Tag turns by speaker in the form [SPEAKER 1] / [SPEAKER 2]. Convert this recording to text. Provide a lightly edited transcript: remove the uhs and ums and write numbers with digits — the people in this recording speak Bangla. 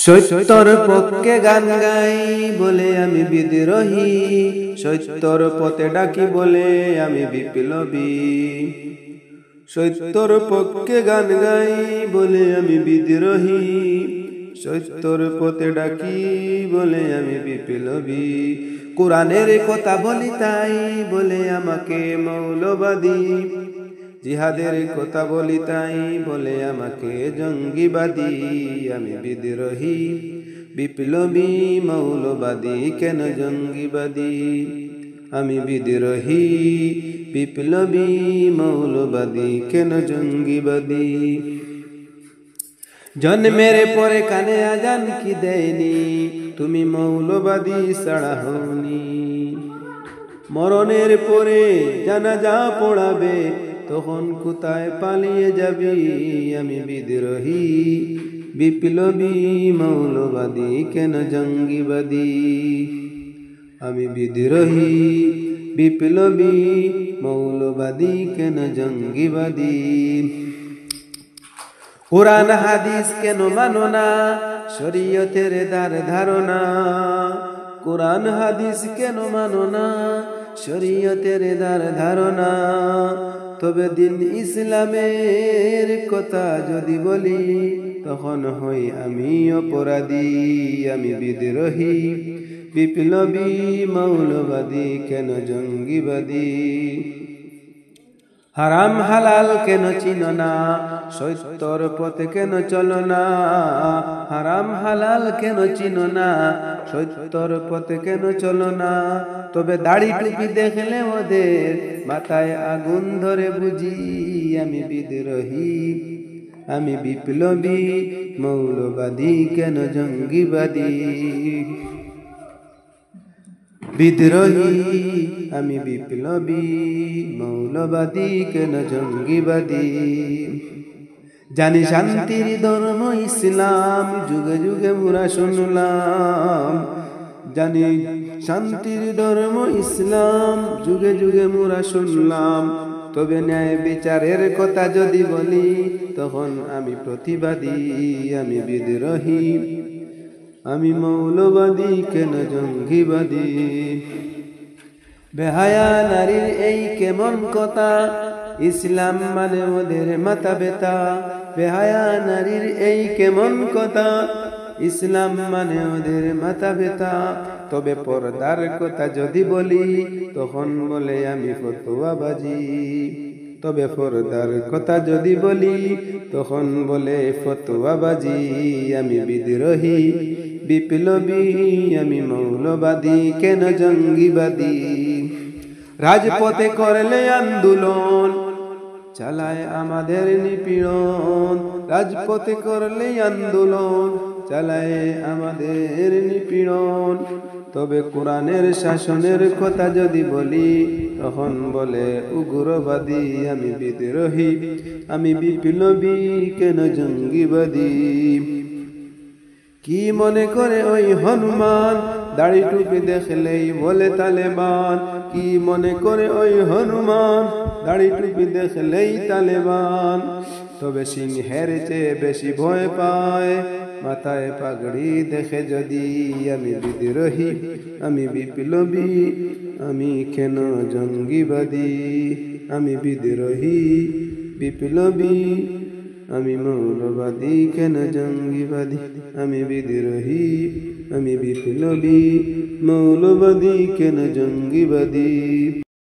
[SPEAKER 1] সত্যর পক্ষে গান গাই বলে আমি বিদ্রোহী, সত্যর পথে ডাকি বলে আমি বিপ্লবী। সত্যর পক্ষে গান গাই বলে আমি বিদ্রোহী, সত্যর পথে ডাকি বলে আমি বিপ্লবী। কোরআনের কথা বলি তাই বলে আমাকে মৌলবাদী, জিহাদের কথা বলি তাই বলে আমাকে জঙ্গিবাদী। আমি বিদ্রোহী, বিপ্লবী, মৌলবাদী, কেন জঙ্গিবাদী? আমি বিদ্রোহী, বিপ্লবী, মৌলবাদী, কেন জঙ্গিবাদী? জন্মের পরে কানে আজান কি দেয়নি, তুমি মৌলবাদী ছাড়া হওনি। মরণের পরে জানাজা পড়াবে, তখন কোথায় পালিয়ে যাবি? আমি বিদ্রোহী, বিপ্লবী, মৌলবাদী, কেন জঙ্গিবাদী? আমি বিদ্রোহী, বিপ্লবী, মৌলবাদী, কেন জঙ্গিবাদী? কোরআন হাদিস কেন মানো না, শরীয়তের দ্বার ধারণা? কোরআন হাদিস কেন মানো না, শরীয়তের দ্বার ধারণা? তবে দিন ইসলামের কথা যদি বলি, তখন হই আমি অপরাধী। আমি বিদ্রোহী, বিপ্লবী, মৌলবাদী, কেন জঙ্গিবাদী? হারাম হালাল কেন চিনো না, সত্যর পথে কেন চলো না? হারাম হালাল কেন চিনো না, সত্যর পথে কেন চলো না? তবে দাড়ি টুপি দেখলে ওদের মাথায় আগুন ধরে বুঝি। আমি বিদ্রোহী, আমি বিপ্লবী, মৌলবাদী, কেন জঙ্গিবাদী? বিদ্রোহী, আমি বিপ্লবী, মৌলবাদী, কেন জঙ্গিবাদী? জানি শান্তির ধর্ম ইসলাম, যুগে যুগে মোরা শুনলাম। জানি শান্তির ধর্ম ইসলাম, যুগে যুগে মোরা শুনলাম। তবে ন্যায় বিচারের কথা যদি বলি, তখন আমি প্রতিবাদী। আমি বিদ্রোহী, আমি মৌলবাদী, কেন জঙ্গিবাদী? বেহায়া নারীর এই কেমন কথা, ইসলাম মানে ওদের মাথা ব্যথা। বেহায়া নারীর এই কেমন কথা, ইসলাম মানে ওদের মাথা ব্যথা। তবে পর্দার কথা যদি বলি, তখন বলে আমি ফতোয়াবাজি। তবে পর্দার কথা যদি বলি, তখন বলে ফতোয়াবাজি। আমি বিদ্রোহী, বিপ্লবী, আমি মৌলবাদী, কেন জঙ্গিবাদী? রাজপথে করলে আন্দোলন, চালায় আমাদের নিপীড়ন। রাজপথে করলে আন্দোলন, চালায় আমাদের নিপীড়ন। তবে কোরআনের শাসনের কথা যদি বলি, তখন বলে উগ্রবাদী। আমি বিদ্রোহী, আমি বিপ্লবী, কেন জঙ্গিবাদী? কি মনে করে ওই হনুমান, দাড়ি টুপি দেখলেই বলে তালেবান? কি মনে করে ওই হনুমান, দাড়ি টুপি দেখলেই তালেবান? তবে সিংহের চেয়ে বেশি ভয় পায় মাথায় পাগড়ি দেখে যদি। আমি বিদ্রোহী, আমি বিপ্লবী, আমি কেন জঙ্গিবাদী? আমি বিদ্রোহী, বিপ্লবী, আমি মৌলবাদী, কেন জঙ্গিবাদী? আমি বিদ্রোহী, আমি বিপ্লবী, মৌলবাদী, কেন জঙ্গিবাদী?